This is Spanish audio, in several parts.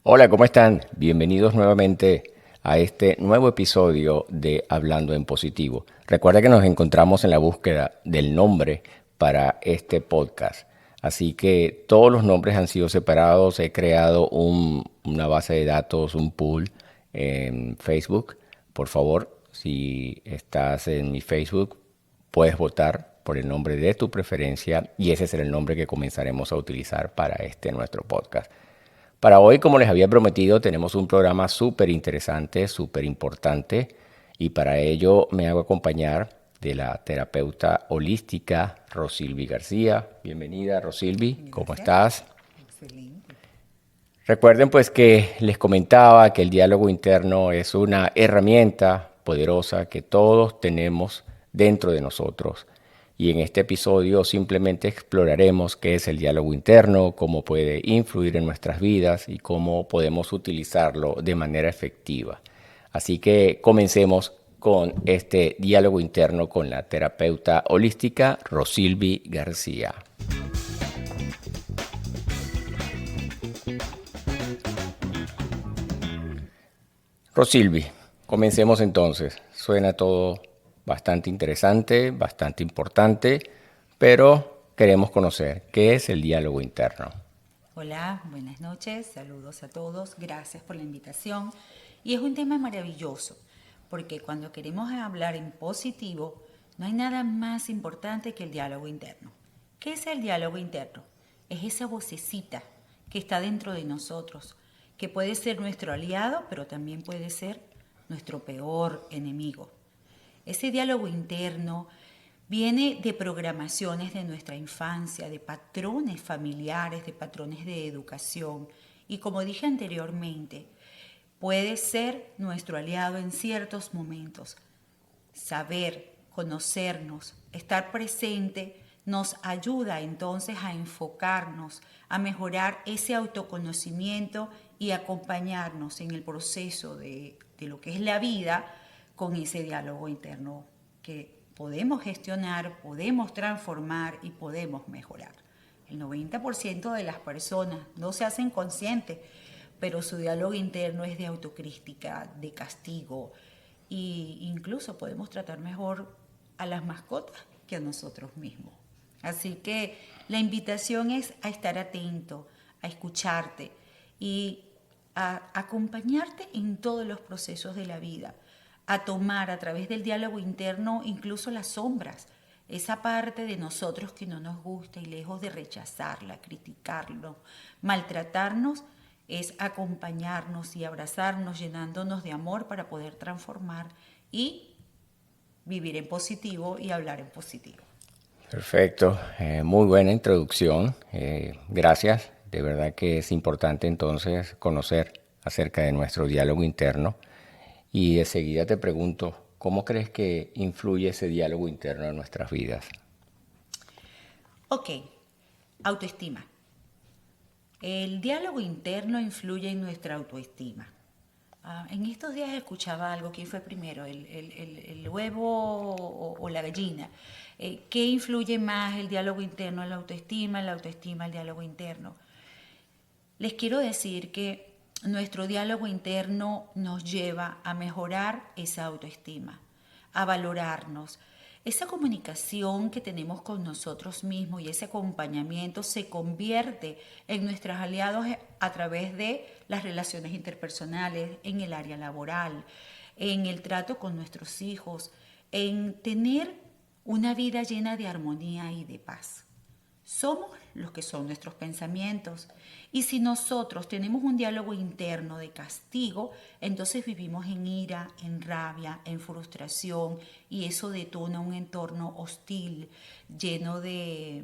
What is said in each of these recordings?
Hola, ¿cómo están? Bienvenidos nuevamente a este nuevo episodio de Hablando en Positivo. Recuerda que nos encontramos en la búsqueda del nombre para este podcast. Así que todos los nombres han sido separados. He creado una base de datos, un pool en Facebook. Por favor, si estás en mi Facebook, puedes votar por el nombre de tu preferencia y ese será el nombre que comenzaremos a utilizar para este nuestro podcast. Para hoy, como les había prometido, tenemos un programa súper interesante, súper importante y para ello me hago acompañar de la terapeuta holística Rosilvi García. Bienvenida, Rosilvi, ¿cómo Gracias. estás? Excelente. Recuerden pues que les comentaba que el diálogo interno es una herramienta poderosa que todos tenemos dentro de nosotros. Y en este episodio simplemente exploraremos qué es el diálogo interno, cómo puede influir en nuestras vidas y cómo podemos utilizarlo de manera efectiva. Así que comencemos con este diálogo interno con la terapeuta holística Rosilvi García. Rosilvi, comencemos entonces. Suena todo bastante interesante, bastante importante, pero queremos conocer qué es el diálogo interno. Hola, buenas noches, saludos a todos, gracias por la invitación. Y es un tema maravilloso, porque cuando queremos hablar en positivo, no hay nada más importante que el diálogo interno. ¿Qué es el diálogo interno? Es esa vocecita que está dentro de nosotros, que puede ser nuestro aliado, pero también puede ser nuestro peor enemigo. Ese diálogo interno viene de programaciones de nuestra infancia, de patrones familiares, de patrones de educación. Y como dije anteriormente, puede ser nuestro aliado en ciertos momentos. Saber, conocernos, estar presente nos ayuda entonces a enfocarnos, a mejorar ese autoconocimiento y acompañarnos en el proceso de lo que es la vida con ese diálogo interno que podemos gestionar, podemos transformar y podemos mejorar. El 90% de las personas no se hacen conscientes, pero su diálogo interno es de autocrítica, de castigo, e incluso podemos tratar mejor a las mascotas que a nosotros mismos. Así que la invitación es a estar atento, a escucharte y a acompañarte en todos los procesos de la vida, a tomar a través del diálogo interno incluso las sombras, esa parte de nosotros que no nos gusta y lejos de rechazarla, criticarlo, maltratarnos, es acompañarnos y abrazarnos, llenándonos de amor para poder transformar y vivir en positivo y hablar en positivo. Perfecto, muy buena introducción. Gracias. De verdad que es importante entonces conocer acerca de nuestro diálogo interno. Y de seguida te pregunto, ¿cómo crees que influye ese diálogo interno en nuestras vidas? Ok, autoestima. El diálogo interno influye en nuestra autoestima. En estos días escuchaba algo, ¿quién fue primero? ¿El huevo o la gallina? ¿Qué influye más el diálogo interno en la autoestima, el diálogo interno? Les quiero decir que nuestro diálogo interno nos lleva a mejorar esa autoestima, a valorarnos. Esa comunicación que tenemos con nosotros mismos y ese acompañamiento se convierte en nuestros aliados a través de las relaciones interpersonales, en el área laboral, en el trato con nuestros hijos, en tener una vida llena de armonía y de paz. Somos los que son nuestros pensamientos. Y si nosotros tenemos un diálogo interno de castigo, entonces vivimos en ira, en rabia, en frustración y eso detona un entorno hostil, lleno de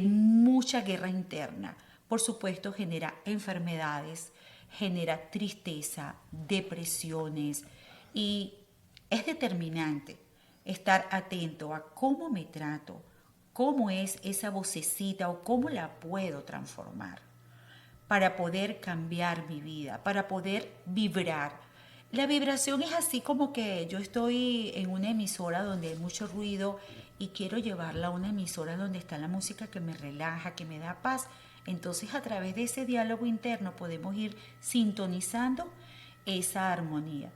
mucha guerra interna. Por supuesto, genera enfermedades, genera tristeza, depresiones y es determinante estar atento a cómo me trato, cómo es esa vocecita o cómo la puedo transformar para poder cambiar mi vida, para poder vibrar. La vibración es así como que yo estoy en una emisora donde hay mucho ruido y quiero llevarla a una emisora donde está la música que me relaja, que me da paz. Entonces, a través de ese diálogo interno podemos ir sintonizando esa armonía.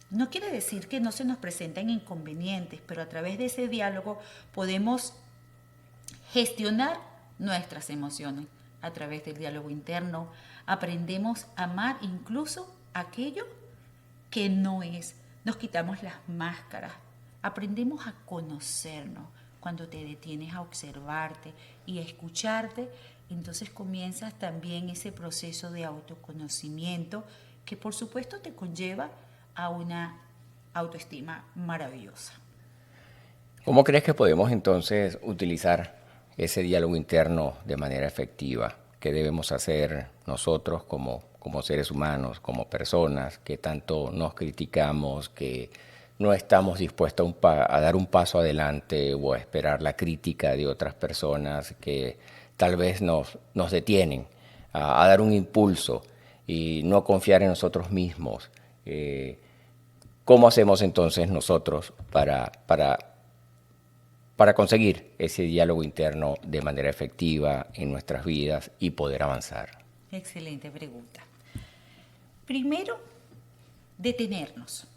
No quiere decir que no se nos presenten inconvenientes, pero a través de ese diálogo podemos gestionar nuestras emociones. A través del diálogo interno aprendemos a amar incluso aquello que no es. Nos quitamos las máscaras, aprendemos a conocernos. Cuando te detienes a observarte y a escucharte, entonces comienzas también ese proceso de autoconocimiento que por supuesto te conlleva a una autoestima maravillosa. ¿Cómo crees que podemos entonces utilizar ese diálogo interno de manera efectiva? ¿Qué debemos hacer nosotros como seres humanos, como personas, que tanto nos criticamos, que no estamos dispuestos a dar un paso adelante o a esperar la crítica de otras personas que tal vez nos detienen a dar un impulso y no confiar en nosotros mismos? ¿Cómo hacemos entonces nosotros para conseguir ese diálogo interno de manera efectiva en nuestras vidas y poder avanzar? Excelente pregunta. Primero, detenernos.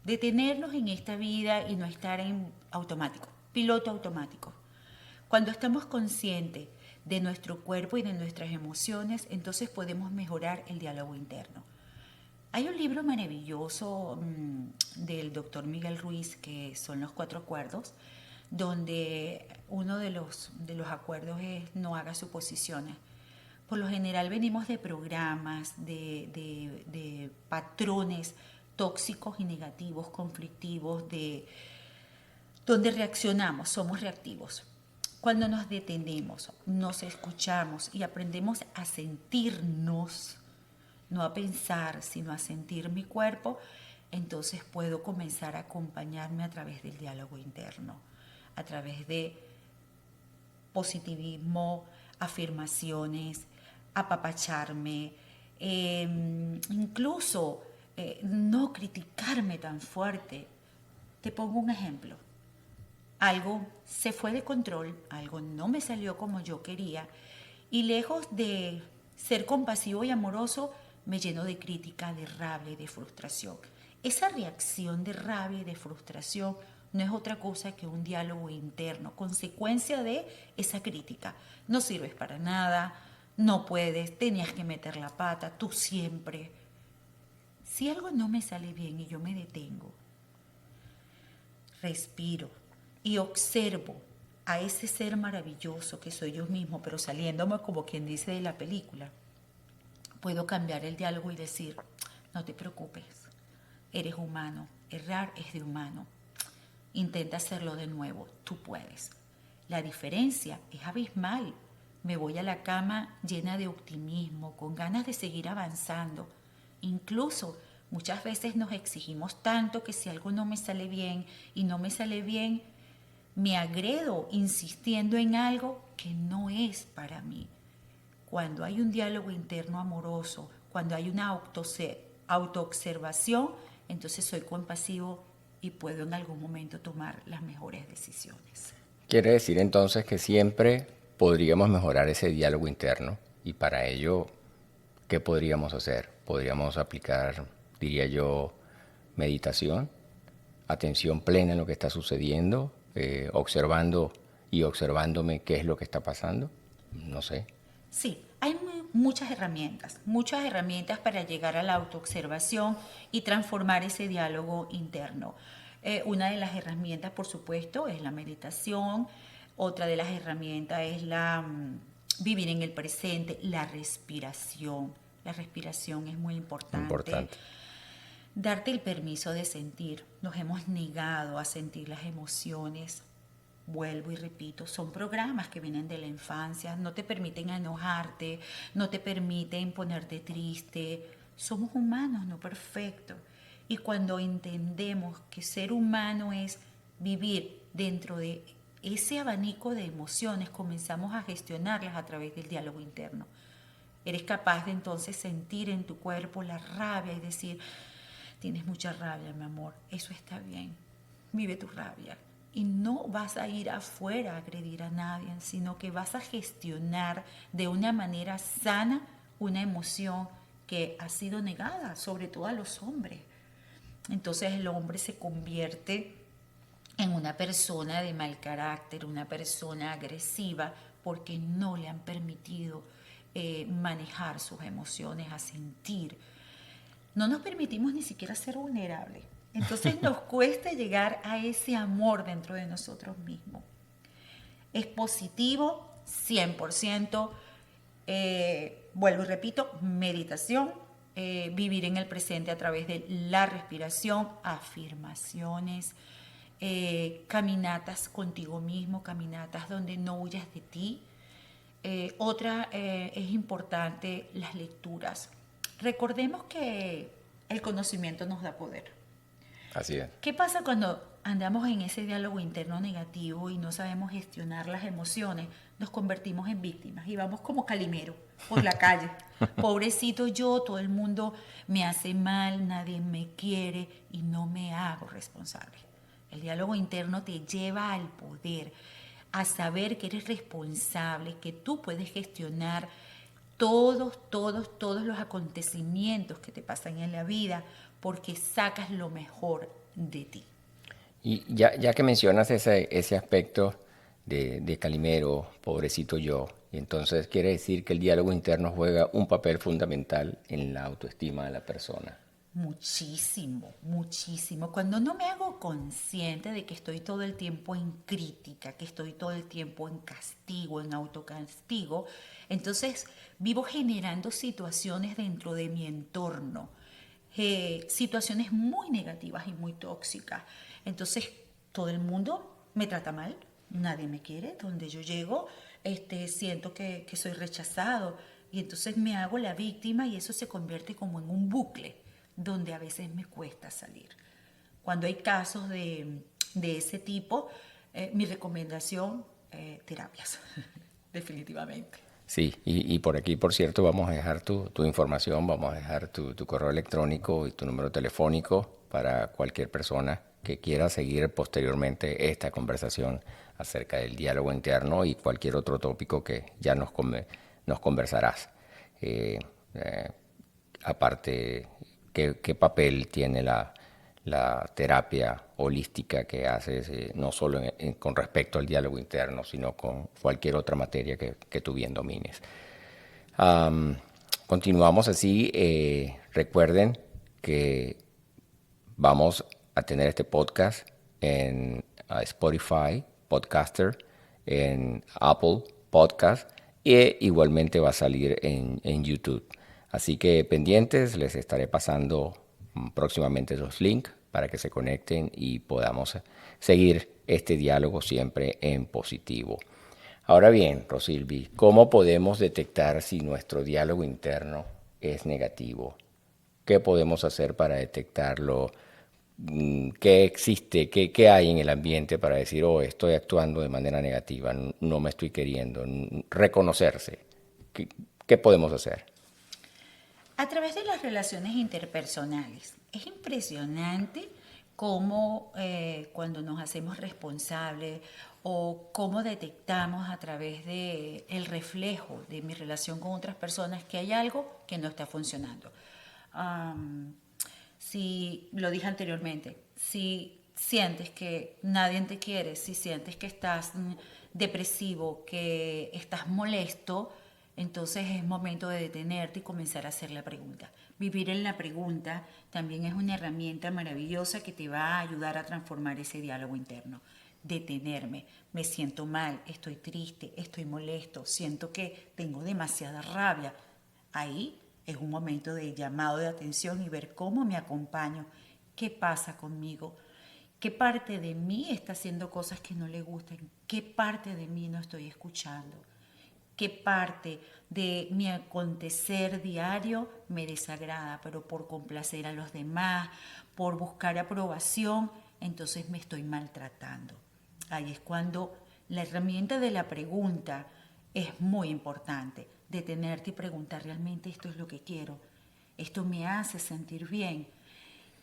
Detenernos en esta vida y no estar en automático, piloto automático. Cuando estamos conscientes de nuestro cuerpo y de nuestras emociones, entonces podemos mejorar el diálogo interno. Hay un libro maravilloso del doctor Miguel Ruiz, que son los 4 acuerdos, donde uno de los acuerdos es no haga suposiciones. Por lo general venimos de programas, de patrones tóxicos y negativos, conflictivos, donde reaccionamos, somos reactivos. Cuando nos detenemos, nos escuchamos y aprendemos a sentirnos, no a pensar, sino a sentir mi cuerpo, entonces puedo comenzar a acompañarme a través del diálogo interno, a través de positivismo, afirmaciones, apapacharme, incluso no criticarme tan fuerte. Te pongo un ejemplo. Algo se fue de control, algo no me salió como yo quería y lejos de ser compasivo y amoroso, me lleno de crítica, de rabia y de frustración. Esa reacción de rabia y de frustración no es otra cosa que un diálogo interno, consecuencia de esa crítica. No sirves para nada, no puedes, tenías que meter la pata, tú siempre. Si algo no me sale bien y yo me detengo, respiro y observo a ese ser maravilloso que soy yo mismo, pero saliéndome como quien dice de la película, puedo cambiar el diálogo y decir, no te preocupes, eres humano, errar es de humano, intenta hacerlo de nuevo, tú puedes. La diferencia es abismal. Me voy a la cama llena de optimismo, con ganas de seguir avanzando. Incluso muchas veces nos exigimos tanto que si algo no me sale bien y no me sale bien, me agredo insistiendo en algo que no es para mí. Cuando hay un diálogo interno amoroso, cuando hay una autoobservación, entonces soy compasivo y puedo en algún momento tomar las mejores decisiones. Quiere decir entonces que siempre podríamos mejorar ese diálogo interno y para ello, ¿qué podríamos hacer? Podríamos aplicar, diría yo, meditación, atención plena en lo que está sucediendo, observando y observándome qué es lo que está pasando. No sé. Sí, hay muchas herramientas para llegar a la autoobservación y transformar ese diálogo interno. Una de las herramientas, por supuesto, es la meditación. Otra de las herramientas es vivir en el presente, la respiración. La respiración es muy importante. Darte el permiso de sentir. Nos hemos negado a sentir las emociones. Vuelvo y repito, son programas que vienen de la infancia, no te permiten enojarte, no te permiten ponerte triste. Somos humanos, no perfectos. Y cuando entendemos que ser humano es vivir dentro de ese abanico de emociones, comenzamos a gestionarlas a través del diálogo interno. Eres capaz de entonces sentir en tu cuerpo la rabia y decir, tienes mucha rabia, mi amor, eso está bien, vive tu rabia. y no vas a ir afuera a agredir a nadie, sino que vas a gestionar de una manera sana una emoción que ha sido negada, sobre todo a los hombres. Entonces el hombre se convierte en una persona de mal carácter, una persona agresiva, porque no le han permitido manejar sus emociones, a sentir. No nos permitimos ni siquiera ser vulnerables. Entonces nos cuesta llegar a ese amor dentro de nosotros mismos. Es positivo, 100%. Vuelvo y repito, meditación, vivir en el presente a través de la respiración, afirmaciones, caminatas contigo mismo, caminatas donde no huyas de ti. Otra es importante, las lecturas. Recordemos que el conocimiento nos da poder. Así es. ¿Qué pasa cuando andamos en ese diálogo interno negativo y no sabemos gestionar las emociones? Nos convertimos en víctimas y vamos como Calimero por la calle. Pobrecito yo, todo el mundo me hace mal, nadie me quiere y no me hago responsable. El diálogo interno te lleva al poder, a saber que eres responsable, que tú puedes gestionar todos los acontecimientos que te pasan en la vida, porque sacas lo mejor de ti. Y ya que mencionas ese aspecto de Calimero, pobrecito yo, y entonces quiere decir que el diálogo interno juega un papel fundamental en la autoestima de la persona. Muchísimo, muchísimo. Cuando no me hago consciente de que estoy todo el tiempo en crítica, que estoy todo el tiempo en castigo, en autocastigo, entonces vivo generando situaciones dentro de mi entorno, situaciones muy negativas y muy tóxicas. Entonces todo el mundo me trata mal, nadie me quiere, donde yo llego siento que soy rechazado y entonces me hago la víctima y eso se convierte como en un bucle donde a veces me cuesta salir. Cuando hay casos de ese tipo, mi recomendación, terapias, definitivamente. Sí, y por aquí, por cierto, vamos a dejar tu información, vamos a dejar tu correo electrónico y tu número telefónico para cualquier persona que quiera seguir posteriormente esta conversación acerca del diálogo interno y cualquier otro tópico que ya nos conversarás. Eh, eh, Aparte, ¿qué papel tiene la terapia holística que haces, no solo con respecto al diálogo interno, sino con cualquier otra materia que tú bien domines? Continuamos así. Recuerden que vamos a tener este podcast en Spotify, Podcaster, en Apple Podcast e igualmente va a salir en YouTube. Así que pendientes, les estaré pasando próximamente los links para que se conecten y podamos seguir este diálogo siempre en positivo. Ahora bien, Rosilvi, ¿cómo podemos detectar si nuestro diálogo interno es negativo? ¿Qué podemos hacer para detectarlo? ¿Qué existe? ¿Qué hay en el ambiente para decir, oh, estoy actuando de manera negativa, no me estoy queriendo? Reconocerse. ¿Qué podemos hacer? A través de las relaciones interpersonales. Es impresionante cómo cuando nos hacemos responsables o cómo detectamos a través de el reflejo de mi relación con otras personas que hay algo que no está funcionando. Si lo dije anteriormente, si sientes que nadie te quiere, si sientes que estás depresivo, que estás molesto, entonces es momento de detenerte y comenzar a hacer la pregunta. Vivir en la pregunta también es una herramienta maravillosa que te va a ayudar a transformar ese diálogo interno. Detenerme, me siento mal, estoy triste, estoy molesto, siento que tengo demasiada rabia. Ahí es un momento de llamado de atención y ver cómo me acompaño, qué pasa conmigo, qué parte de mí está haciendo cosas que no le gustan, qué parte de mí no estoy escuchando, qué parte de mi acontecer diario me desagrada, pero por complacer a los demás, por buscar aprobación, entonces me estoy maltratando. Ahí es cuando la herramienta de la pregunta es muy importante. Detenerte y preguntar, ¿realmente esto es lo que quiero? ¿Esto me hace sentir bien?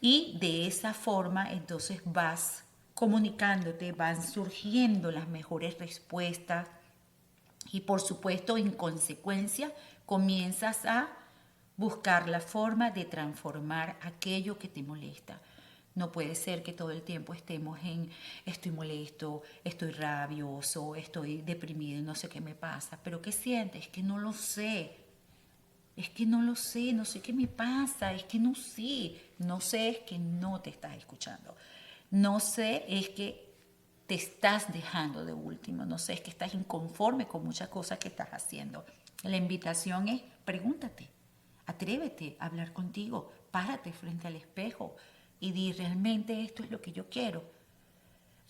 Y de esa forma entonces vas comunicándote van surgiendo las mejores respuestas y por supuesto en consecuencia comienzas a buscar la forma de transformar aquello que te molesta. No puede ser que todo el tiempo estemos en estoy molesto, estoy rabioso, estoy deprimido, no sé qué me pasa. ¿Pero qué sientes? Es que no lo sé. Es que no lo sé, no sé qué me pasa, es que no sé. No sé es que no te estás escuchando. No sé es que te estás dejando de último. No sé es que estás inconforme con muchas cosas que estás haciendo. La invitación es pregúntate, atrévete a hablar contigo, párate frente al espejo y di realmente esto es lo que yo quiero.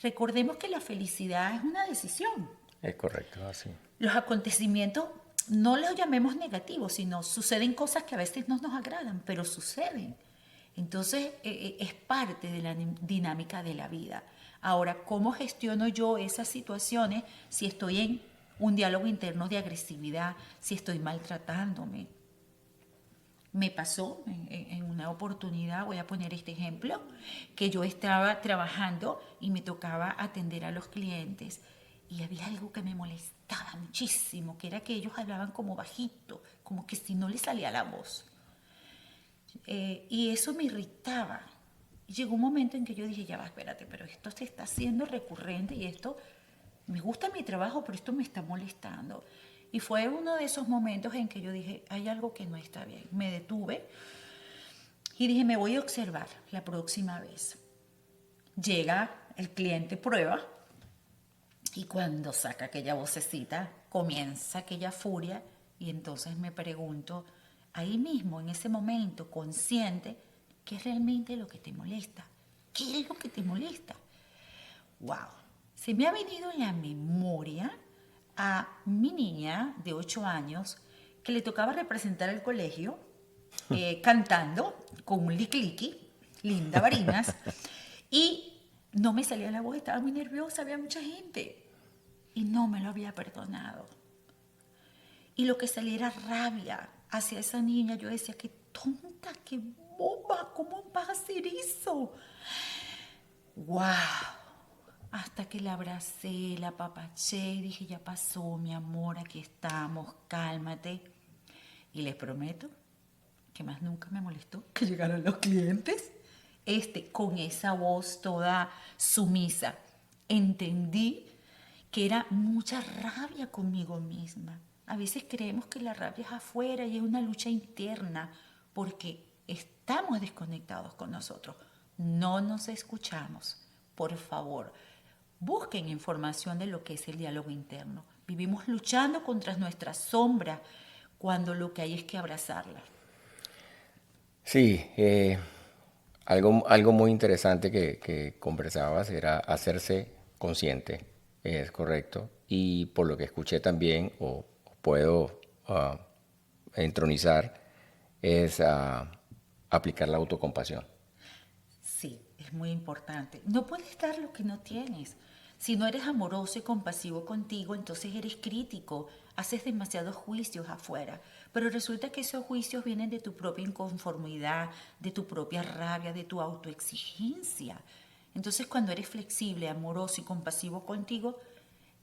Recordemos que la felicidad es una decisión. Es correcto, así. Los acontecimientos no los llamemos negativos, sino suceden cosas que a veces no nos agradan, pero suceden. Entonces es parte de la dinámica de la vida. Ahora, ¿cómo gestiono yo esas situaciones si estoy en un diálogo interno de agresividad, si estoy maltratándome? Me pasó en una oportunidad, voy a poner este ejemplo, que yo estaba trabajando y me tocaba atender a los clientes y había algo que me molestaba muchísimo, que era que ellos hablaban como bajito, como que si no les salía la voz. Y eso me irritaba. Y llegó un momento en que yo dije, ya va, espérate, pero esto se está haciendo recurrente y esto, me gusta mi trabajo, pero esto me está molestando. Y fue uno de esos momentos en que yo dije, hay algo que no está bien. Me detuve y dije, me voy a observar la próxima vez. Llega el cliente, prueba, y cuando saca aquella vocecita, comienza aquella furia, y entonces me pregunto, ahí mismo, en ese momento, consciente, ¿qué es realmente lo que te molesta? ¿Qué es lo que te molesta? ¡Wow! Se me ha venido en la memoria a mi niña de 8 años que le tocaba representar el colegio cantando con un liqui Linda Varinas, y no me salía la voz, estaba muy nerviosa, había mucha gente y no me lo había perdonado. Y lo que salía era rabia hacia esa niña. Yo decía, qué tonta, qué boba, ¿cómo vas a hacer eso? ¡Wow! Hasta que la abracé, la apapaché y dije, ya pasó, mi amor, aquí estamos, cálmate. Y les prometo que más nunca me molestó que llegaran los clientes. Con esa voz toda sumisa, entendí que era mucha rabia conmigo misma. A veces creemos que la rabia es afuera y es una lucha interna porque estamos desconectados con nosotros. No nos escuchamos. Por favor, busquen información de lo que es el diálogo interno. Vivimos luchando contra nuestra sombra cuando lo que hay es que abrazarla. Sí, algo muy interesante que conversabas era hacerse consciente, es correcto. Y por lo que escuché también, o puedo entronizar, es aplicar la autocompasión. Sí, es muy importante. No puedes dar lo que no tienes. Si no eres amoroso y compasivo contigo, entonces eres crítico, haces demasiados juicios afuera. Pero resulta que esos juicios vienen de tu propia inconformidad, de tu propia rabia, de tu autoexigencia. Entonces cuando eres flexible, amoroso y compasivo contigo,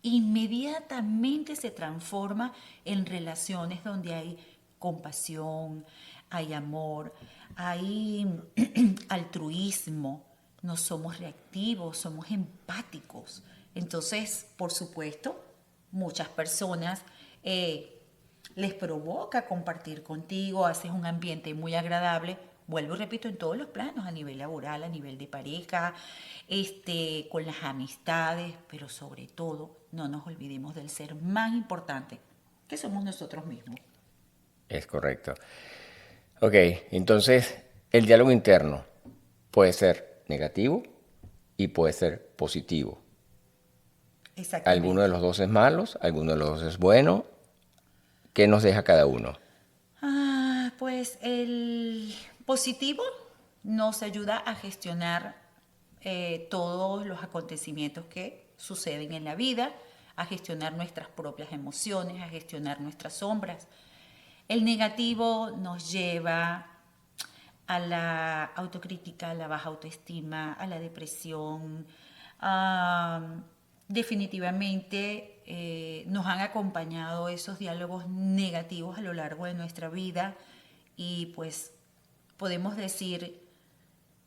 inmediatamente se transforma en relaciones donde hay compasión, hay amor, hay altruismo, no somos reactivos, somos empáticos. Entonces, por supuesto, muchas personas les provoca compartir contigo, haces un ambiente muy agradable. Vuelvo y repito, en todos los planos, a nivel laboral, a nivel de pareja, con las amistades, pero sobre todo no nos olvidemos del ser más importante, que somos nosotros mismos. Es correcto. Ok, entonces el diálogo interno puede ser negativo y puede ser positivo. Alguno de Exactamente. los dos es malo, alguno de los dos es bueno. ¿Qué nos deja cada uno? Pues el positivo nos ayuda a gestionar todos los acontecimientos que suceden en la vida, a gestionar nuestras propias emociones, a gestionar nuestras sombras. El negativo nos lleva a la autocrítica, a la baja autoestima, a la depresión, Ah, definitivamente nos han acompañado esos diálogos negativos a lo largo de nuestra vida y pues podemos decir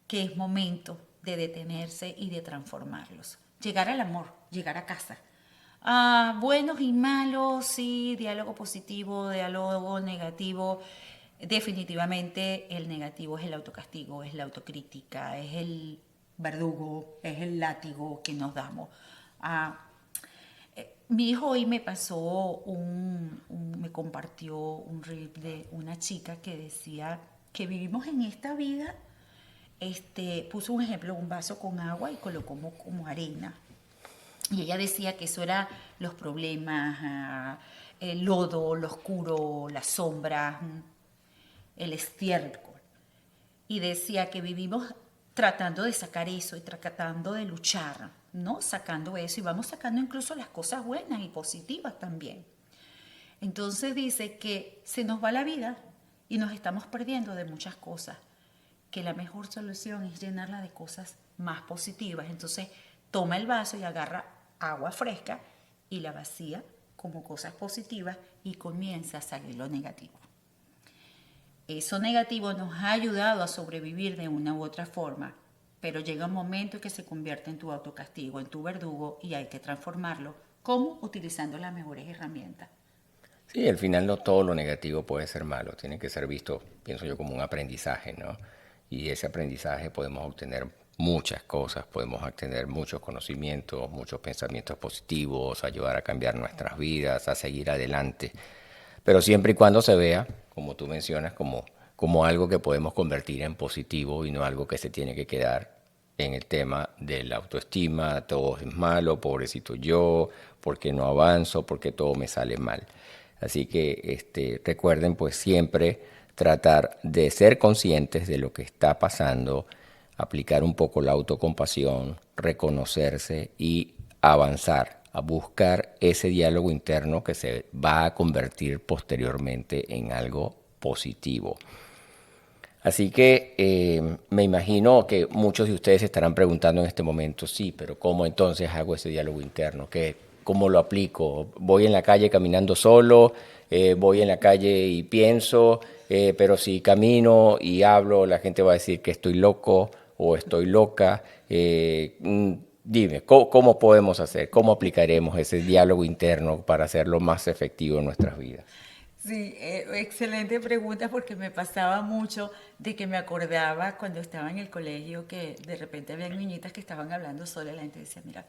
que es momento de detenerse y de transformarlos. Llegar al amor, llegar a casa. Buenos y malos, sí, diálogo positivo, diálogo negativo. Definitivamente el negativo es el autocastigo, es la autocrítica, es el verdugo, es el látigo que nos damos. Ah, Mi hijo hoy me pasó me compartió un reel de una chica que decía que vivimos en esta vida. Puso un ejemplo, un vaso con agua y colocó como arena. Y ella decía que eso era los problemas, el lodo, lo oscuro, las sombras, el estiércol. Y decía que vivimos tratando de sacar eso y tratando de luchar, ¿no? Sacando eso y vamos sacando incluso las cosas buenas y positivas también. Entonces dice que se nos va la vida y nos estamos perdiendo de muchas cosas, que la mejor solución es llenarla de cosas más positivas. Entonces toma el vaso y agarra agua fresca y la vacía como cosas positivas y comienza a salir lo negativo. Eso negativo nos ha ayudado a sobrevivir de una u otra forma, pero llega un momento en que se convierte en tu autocastigo, en tu verdugo y hay que transformarlo. ¿Cómo? Utilizando las mejores herramientas. Sí, al final no todo lo negativo puede ser malo, tiene que ser visto, pienso yo, como un aprendizaje, ¿no? Y ese aprendizaje podemos obtener muchas cosas, podemos obtener muchos conocimientos, muchos pensamientos positivos, ayudar a cambiar nuestras vidas, a seguir adelante, pero siempre y cuando se vea, como tú mencionas, como algo que podemos convertir en positivo y no algo que se tiene que quedar en el tema de la autoestima, todo es malo, pobrecito yo, porque no avanzo, porque todo me sale mal. Así que recuerden pues siempre tratar de ser conscientes de lo que está pasando, aplicar un poco la autocompasión, reconocerse y avanzar, a buscar ese diálogo interno que se va a convertir posteriormente en algo positivo. Así que me imagino que muchos de ustedes se estarán preguntando en este momento, sí, pero ¿cómo entonces hago ese diálogo interno? ¿Cómo lo aplico? ¿Voy en la calle caminando solo? ¿Voy en la calle y pienso? Pero si camino y hablo, la gente va a decir que estoy loco o estoy loca. Dime, ¿cómo podemos hacer? ¿Cómo aplicaremos ese diálogo interno para hacerlo más efectivo en nuestras vidas? Sí, excelente pregunta porque me pasaba mucho de que me acordaba cuando estaba en el colegio que de repente había niñitas que estaban hablando sola y la gente decía, mira,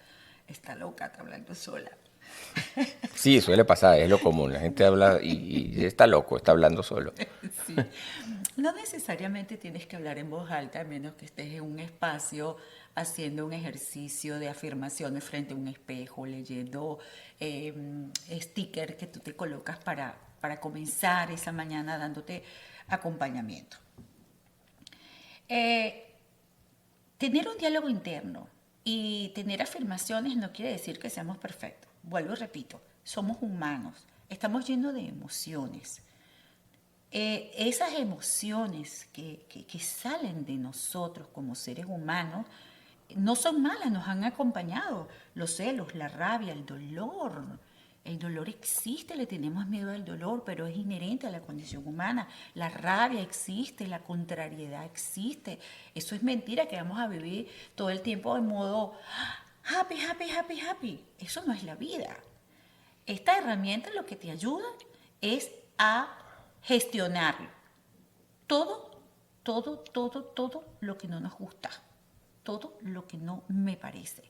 está loca, está hablando sola. Sí, suele pasar, es lo común. La gente habla y está loco, está hablando solo. Sí. No necesariamente tienes que hablar en voz alta, a menos que estés en un espacio haciendo un ejercicio de afirmaciones frente a un espejo, leyendo eh, stickers que tú te colocas para comenzar esa mañana dándote acompañamiento. Eh, Tener un diálogo interno y tener afirmaciones no quiere decir que seamos perfectos. Vuelvo y repito, somos humanos, estamos llenos de emociones. Esas emociones que salen de nosotros como seres humanos no son malas, nos han acompañado. Los celos, la rabia, el dolor. El dolor existe, le tenemos miedo al dolor, pero es inherente a la condición humana. La rabia existe, la contrariedad existe. Eso es mentira que vamos a vivir todo el tiempo de modo happy, happy, happy, happy. Eso no es la vida. Esta herramienta lo que te ayuda es a gestionarlo. Todo lo que no nos gusta. Todo lo que no me parece.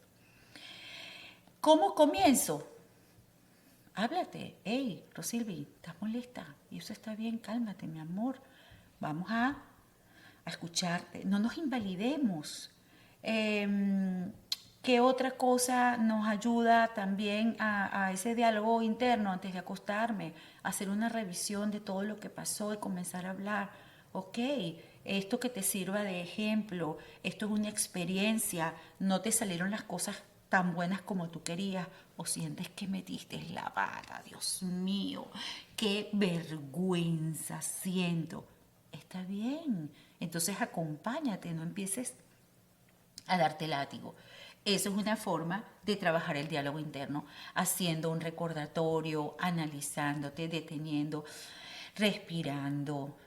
¿Cómo comienzo? Háblate. Hey, Rosilvi, ¿estás molesta? Y eso está bien, cálmate, mi amor. Vamos a escucharte. No nos invalidemos. ¿Qué otra cosa nos ayuda también a ese diálogo interno antes de acostarme? Hacer una revisión de todo lo que pasó y comenzar a hablar. Ok, esto que te sirva de ejemplo, esto es una experiencia, no te salieron las cosas tan buenas como tú querías o sientes que metiste la vara, Dios mío, qué vergüenza siento. Está bien, entonces acompáñate, no empieces a darte látigo. Eso es una forma de trabajar el diálogo interno, haciendo un recordatorio, analizándote, deteniendo, respirando.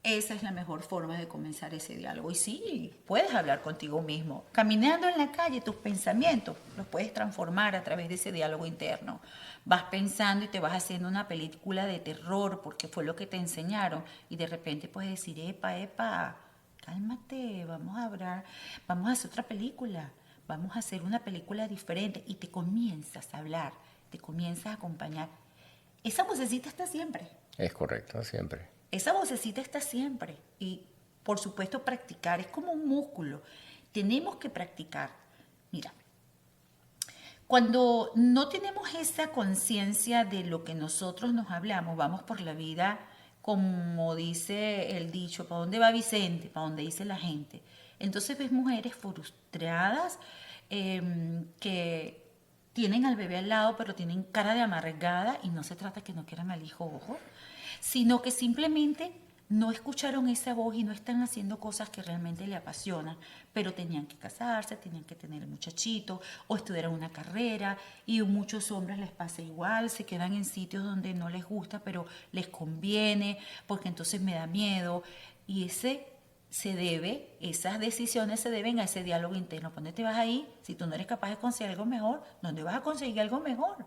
Esa es la mejor forma de comenzar ese diálogo. Y sí, puedes hablar contigo mismo. Caminando en la calle, tus pensamientos los puedes transformar a través de ese diálogo interno. Vas pensando y te vas haciendo una película de terror porque fue lo que te enseñaron. Y de repente puedes decir, epa, cálmate, vamos a hablar, vamos a hacer otra película. Vamos a hacer una película diferente. Y te comienzas a hablar, te comienzas a acompañar. Esa vocecita está siempre. Es correcto, siempre. Esa vocecita está siempre y por supuesto practicar es como un músculo. Tenemos que practicar. Mira, cuando no tenemos esa conciencia de lo que nosotros nos hablamos, vamos por la vida como dice el dicho, ¿para dónde va Vicente? ¿Para dónde dice la gente? Entonces ves mujeres frustradas que tienen al bebé al lado, pero tienen cara de amargada y no se trata que no quieran al hijo, ojo, sino que simplemente no escucharon esa voz y no están haciendo cosas que realmente le apasionan, pero tenían que casarse, tenían que tener muchachito o estudiar una carrera y a muchos hombres les pasa igual, se quedan en sitios donde no les gusta, pero les conviene porque entonces me da miedo y esas decisiones se deben a ese diálogo interno. ¿Para dónde te vas ahí? Si tú no eres capaz de conseguir algo mejor, ¿dónde vas a conseguir algo mejor?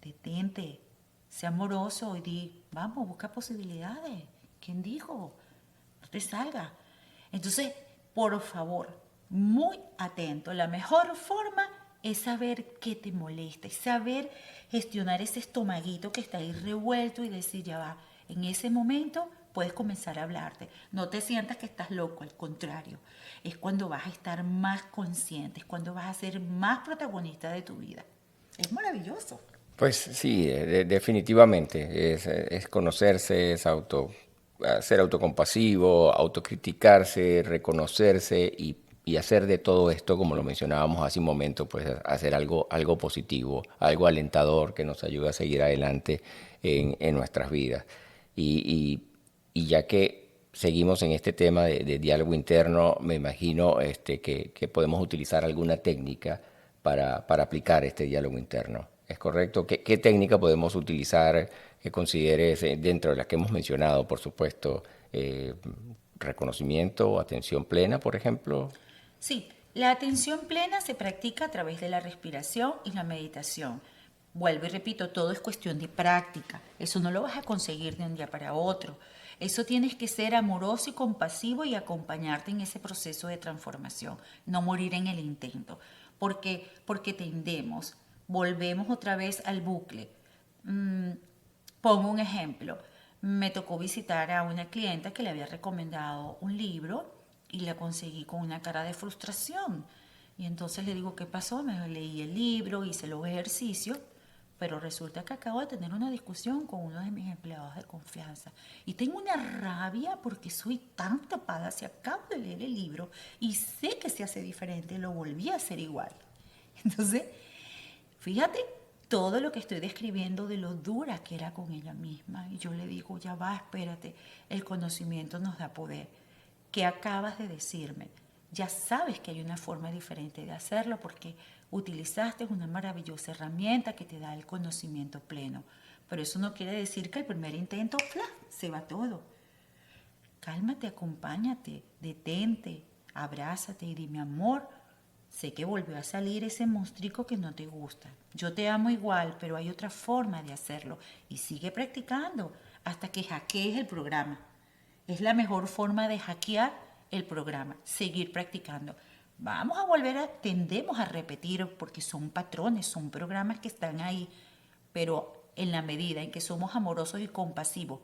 Detente, sé amoroso y di, vamos, busca posibilidades. ¿Quién dijo? No te salga. Entonces, por favor, muy atento. La mejor forma es saber qué te molesta, es saber gestionar ese estomaguito que está ahí revuelto y decir, ya va, en ese momento puedes comenzar a hablarte. No te sientas que estás loco, al contrario. Es cuando vas a estar más consciente, es cuando vas a ser más protagonista de tu vida. Es maravilloso. Pues sí, definitivamente. Es conocerse, ser autocompasivo, autocriticarse, reconocerse y hacer de todo esto, como lo mencionábamos hace un momento, pues hacer algo positivo, algo alentador que nos ayude a seguir adelante en nuestras vidas. Y, y ya que seguimos en este tema de diálogo interno, me imagino que podemos utilizar alguna técnica para aplicar este diálogo interno. ¿Es correcto? ¿Qué técnica podemos utilizar que consideres dentro de las que hemos mencionado, por supuesto, reconocimiento, atención plena, por ejemplo? Sí, la atención plena se practica a través de la respiración y la meditación. Vuelvo y repito, todo es cuestión de práctica. Eso no lo vas a conseguir de un día para otro. Eso tienes que ser amoroso y compasivo y acompañarte en ese proceso de transformación, no morir en el intento, porque tendemos, volvemos otra vez al bucle. Pongo un ejemplo. Me tocó visitar a una clienta que le había recomendado un libro y la conseguí con una cara de frustración. Y entonces le digo, ¿qué pasó? Me leí el libro, hice los ejercicios, pero resulta que acabo de tener una discusión con uno de mis empleados de confianza. Y tengo una rabia porque soy tan tapada, si acabo de leer el libro y sé que se hace diferente, lo volví a hacer igual. Entonces, fíjate todo lo que estoy describiendo de lo dura que era con ella misma. Y yo le digo, ya va, espérate, el conocimiento nos da poder. ¿Qué acabas de decirme? Ya sabes que hay una forma diferente de hacerlo porque utilizaste una maravillosa herramienta que te da el conocimiento pleno. Pero eso no quiere decir que el primer intento, ¡fla!, se va todo. Cálmate, acompáñate, detente, abrázate y dime, amor, sé que volvió a salir ese monstruico que no te gusta. Yo te amo igual, pero hay otra forma de hacerlo. Y sigue practicando hasta que hackees el programa. Es la mejor forma de hackear el programa, seguir practicando. Vamos a tendemos a repetir porque son patrones, son programas que están ahí, pero en la medida en que somos amorosos y compasivos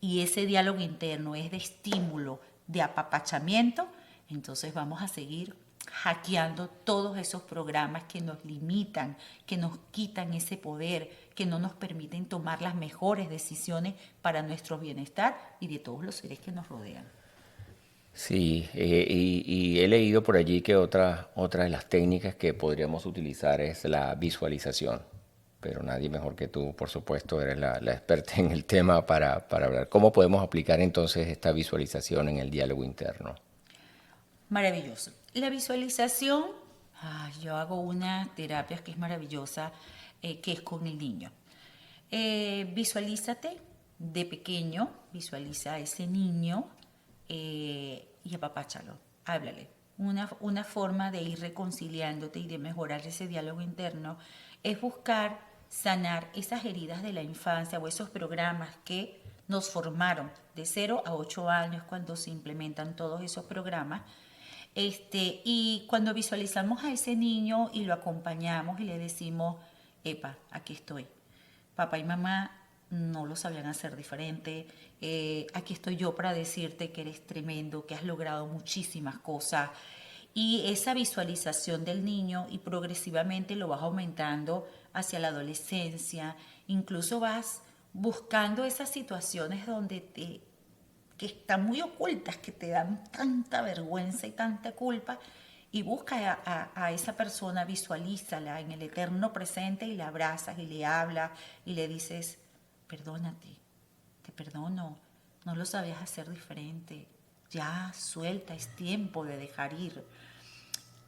y ese diálogo interno es de estímulo, de apapachamiento, entonces vamos a seguir hackeando todos esos programas que nos limitan, que nos quitan ese poder, que no nos permiten tomar las mejores decisiones para nuestro bienestar y de todos los seres que nos rodean. Sí, y he leído por allí que otra de las técnicas que podríamos utilizar es la visualización, pero nadie mejor que tú, por supuesto, eres la experta en el tema para hablar. ¿Cómo podemos aplicar entonces esta visualización en el diálogo interno? Maravilloso. La visualización Yo hago una terapia que es maravillosa, que es con el niño. Visualízate de pequeño, visualiza a ese niño y apapáchalo, háblale. Una forma de ir reconciliándote y de mejorar ese diálogo interno es buscar sanar esas heridas de la infancia o esos programas que nos formaron de 0 a 8 años cuando se implementan todos esos programas. Y cuando visualizamos a ese niño y lo acompañamos y le decimos, epa, aquí estoy. Papá y mamá no lo sabían hacer diferente. Aquí estoy yo para decirte que eres tremendo, que has logrado muchísimas cosas. Y esa visualización del niño y progresivamente lo vas aumentando hacia la adolescencia. Incluso vas buscando esas situaciones que están muy ocultas, que te dan tanta vergüenza y tanta culpa, y busca a esa persona, visualízala en el eterno presente y la abrazas y le hablas y le dices, perdónate, te perdono, no lo sabías hacer diferente, ya suelta, es tiempo de dejar ir.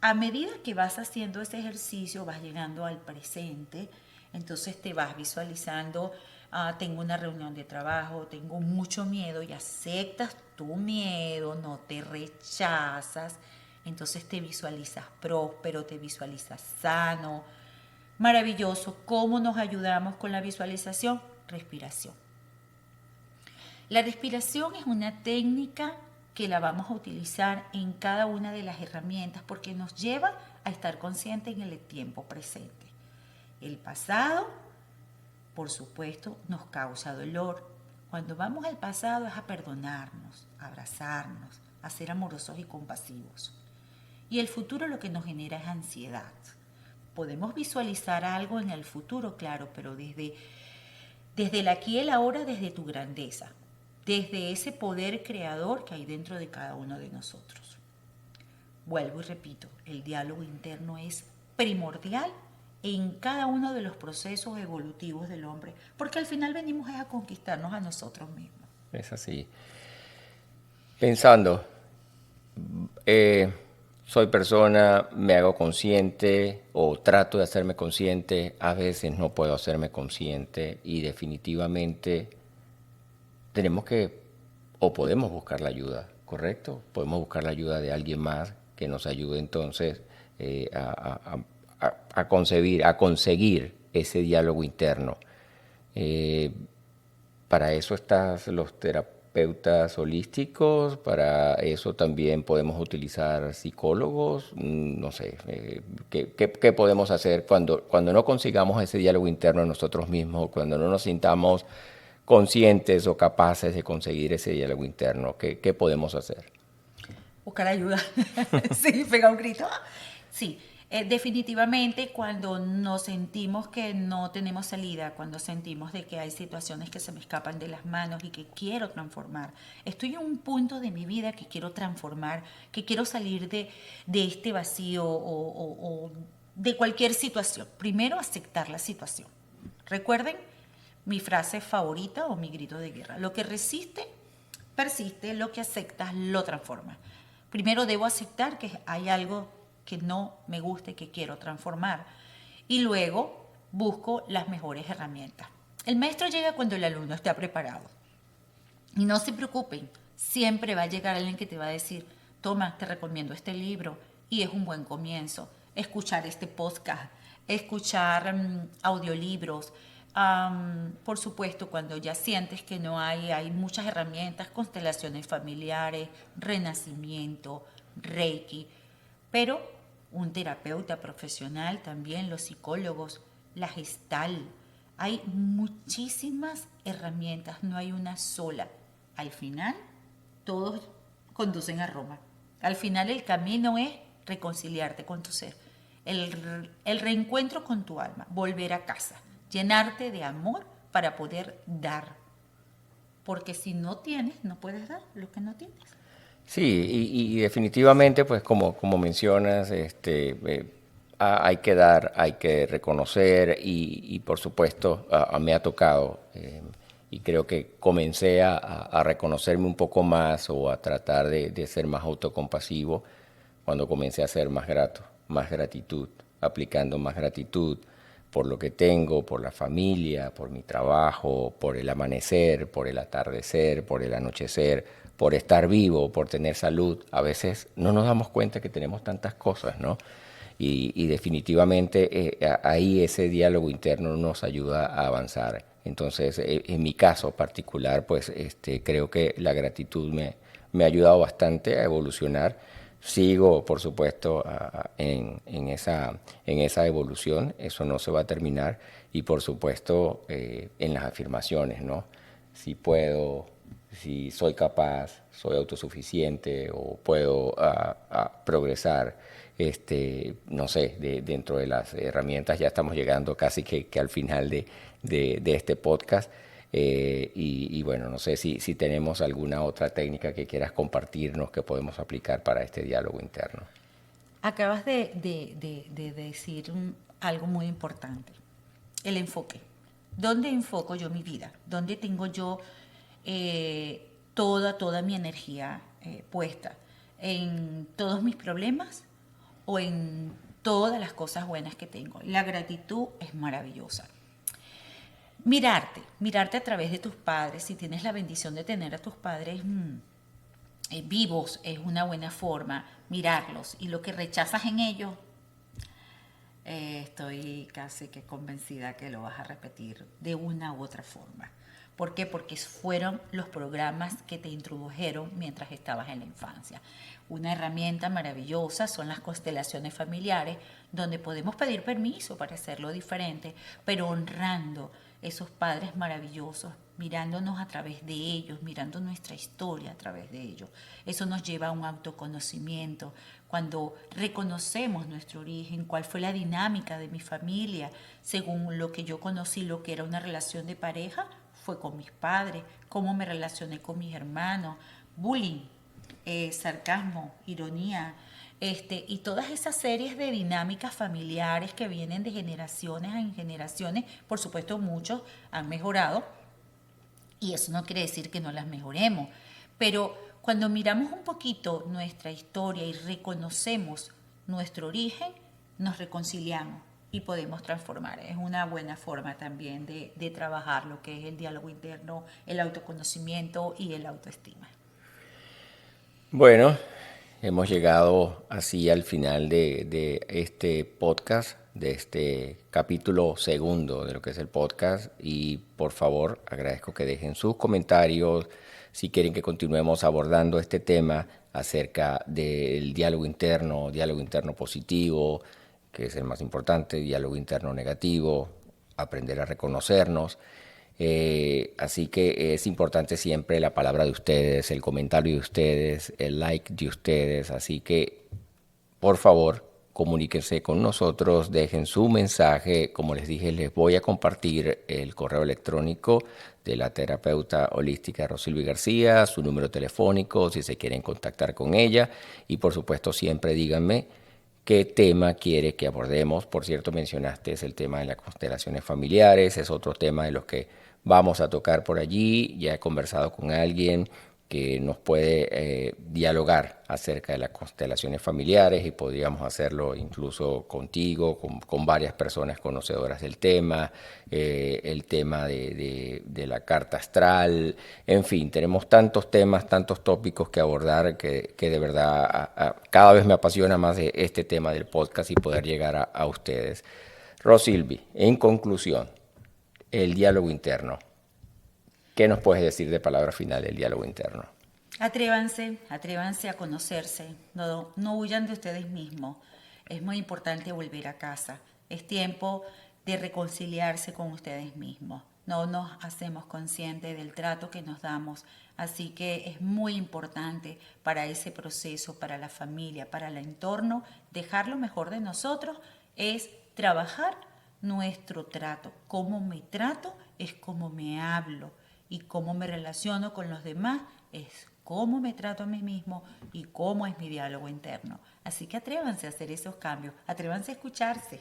A medida que vas haciendo ese ejercicio, vas llegando al presente, entonces te vas visualizando, tengo una reunión de trabajo, tengo mucho miedo y aceptas tu miedo, no te rechazas, entonces te visualizas próspero, te visualizas sano, maravilloso. ¿Cómo nos ayudamos con la visualización? Respiración. La respiración es una técnica que la vamos a utilizar en cada una de las herramientas porque nos lleva a estar consciente en el tiempo presente. El pasado, por supuesto, nos causa dolor. Cuando vamos al pasado es a perdonarnos, a abrazarnos, a ser amorosos y compasivos. Y el futuro lo que nos genera es ansiedad. Podemos visualizar algo en el futuro, claro, pero desde el aquí y el ahora, desde tu grandeza, desde ese poder creador que hay dentro de cada uno de nosotros. Vuelvo y repito, el diálogo interno es primordial en cada uno de los procesos evolutivos del hombre, porque al final venimos a conquistarnos a nosotros mismos. Es así. Pensando, soy persona, me hago consciente o trato de hacerme consciente, a veces no puedo hacerme consciente y definitivamente tenemos que o podemos buscar la ayuda, ¿correcto? Podemos buscar la ayuda de alguien más que nos ayude entonces a conseguir ese diálogo interno. Para eso están los terapeutas holísticos, para eso también podemos utilizar psicólogos, no sé, ¿qué podemos hacer cuando no consigamos ese diálogo interno nosotros mismos, cuando no nos sintamos conscientes o capaces de conseguir ese diálogo interno? ¿Qué podemos hacer? Buscar ayuda. Sí, pega un grito. Sí, definitivamente cuando nos sentimos que no tenemos salida, cuando sentimos de que hay situaciones que se me escapan de las manos y que quiero transformar. Estoy en un punto de mi vida que quiero transformar, que quiero salir de este vacío o de cualquier situación. Primero, aceptar la situación. Recuerden mi frase favorita o mi grito de guerra. Lo que resiste, persiste, lo que aceptas, lo transforma. Primero debo aceptar que hay algo que no me gusta y que quiero transformar. Y luego busco las mejores herramientas. El maestro llega cuando el alumno está preparado. Y no se preocupen, siempre va a llegar alguien que te va a decir, toma, te recomiendo este libro y es un buen comienzo. Escuchar este podcast, escuchar audiolibros. Por supuesto, cuando ya sientes que no hay muchas herramientas, constelaciones familiares, renacimiento, Reiki, pero un terapeuta profesional también, los psicólogos, la Gestalt. Hay muchísimas herramientas, no hay una sola. Al final, todos conducen a Roma. Al final, el camino es reconciliarte con tu ser, el reencuentro con tu alma, volver a casa, llenarte de amor para poder dar. Porque si no tienes, no puedes dar lo que no tienes. Sí, y definitivamente, pues como mencionas, hay que dar, hay que reconocer y por supuesto me ha tocado y creo que comencé a reconocerme un poco más o a tratar de ser más autocompasivo cuando comencé a ser más grato más gratitud, aplicando más gratitud por lo que tengo, por la familia, por mi trabajo, por el amanecer, por el atardecer, por el anochecer, por estar vivo, por tener salud. A veces no nos damos cuenta que tenemos tantas cosas, ¿no? Y definitivamente ahí ese diálogo interno nos ayuda a avanzar. Entonces, en mi caso particular, pues creo que la gratitud me ha ayudado bastante a evolucionar. Sigo, por supuesto, en esa evolución, eso no se va a terminar. Y por supuesto, en las afirmaciones, ¿no? Si puedo, si soy capaz, soy autosuficiente o puedo progresar, no sé, dentro de las herramientas ya estamos llegando casi que al final de este podcast. Y bueno, no sé si tenemos alguna otra técnica que quieras compartirnos que podemos aplicar para este diálogo interno. Acabas de decir algo muy importante, el enfoque. ¿Dónde enfoco yo mi vida? ¿Dónde tengo yo toda mi energía puesta? ¿En todos mis problemas o en todas las cosas buenas que tengo? La gratitud es maravillosa. Mirarte a través de tus padres, si tienes la bendición de tener a tus padres vivos, es una buena forma, mirarlos, y lo que rechazas en ellos, estoy casi que convencida que lo vas a repetir de una u otra forma. ¿Por qué? Porque fueron los programas que te introdujeron mientras estabas en la infancia. Una herramienta maravillosa son las constelaciones familiares, donde podemos pedir permiso para hacerlo diferente, pero honrando esos padres maravillosos, mirándonos a través de ellos, mirando nuestra historia a través de ellos. Eso nos lleva a un autoconocimiento. Cuando reconocemos nuestro origen, cuál fue la dinámica de mi familia, según lo que yo conocí, lo que era una relación de pareja, fue con mis padres, cómo me relacioné con mis hermanos, bullying, sarcasmo, ironía, y todas esas series de dinámicas familiares que vienen de generaciones en generaciones. Por supuesto, muchos han mejorado y eso no quiere decir que no las mejoremos, pero cuando miramos un poquito nuestra historia y reconocemos nuestro origen, nos reconciliamos y podemos transformar. Es una buena forma también de trabajar lo que es el diálogo interno, el autoconocimiento y el autoestima. Bueno, hemos llegado así al final de este podcast, de este capítulo segundo de lo que es el podcast, y por favor agradezco que dejen sus comentarios si quieren que continuemos abordando este tema acerca del diálogo interno positivo, que es el más importante, diálogo interno negativo, aprender a reconocernos. Así que es importante siempre la palabra de ustedes, el comentario de ustedes, el like de ustedes. Así que, por favor, comuníquense con nosotros, dejen su mensaje. Como les dije, les voy a compartir el correo electrónico de la terapeuta holística Rosilvi García, su número telefónico, si se quieren contactar con ella. Y, por supuesto, siempre díganme qué tema quiere que abordemos. Por cierto, mencionaste el tema de las constelaciones familiares, es otro tema de los que vamos a tocar por allí. Ya he conversado con alguien que nos puede dialogar acerca de las constelaciones familiares y podríamos hacerlo incluso contigo, con varias personas conocedoras del tema, el tema de la carta astral, en fin, tenemos tantos temas, tantos tópicos que abordar que de verdad cada vez me apasiona más de este tema del podcast y poder llegar a ustedes. Rosilvi, en conclusión, el diálogo interno. ¿Qué nos puedes decir de palabra final del diálogo interno? Atrévanse a conocerse, no huyan de ustedes mismos. Es muy importante volver a casa. Es tiempo de reconciliarse con ustedes mismos. No nos hacemos conscientes del trato que nos damos. Así que es muy importante para ese proceso, para la familia, para el entorno, dejar lo mejor de nosotros, es trabajar nuestro trato. Cómo me trato es cómo me hablo, y cómo me relaciono con los demás es cómo me trato a mí mismo y cómo es mi diálogo interno. Así que atrévanse a hacer esos cambios, atrévanse a escucharse.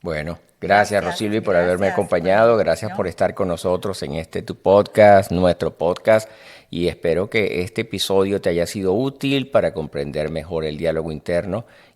Bueno, gracias Rosilvi por haberme acompañado, gracias por estar con nosotros en tu podcast, nuestro podcast, y espero que este episodio te haya sido útil para comprender mejor el diálogo interno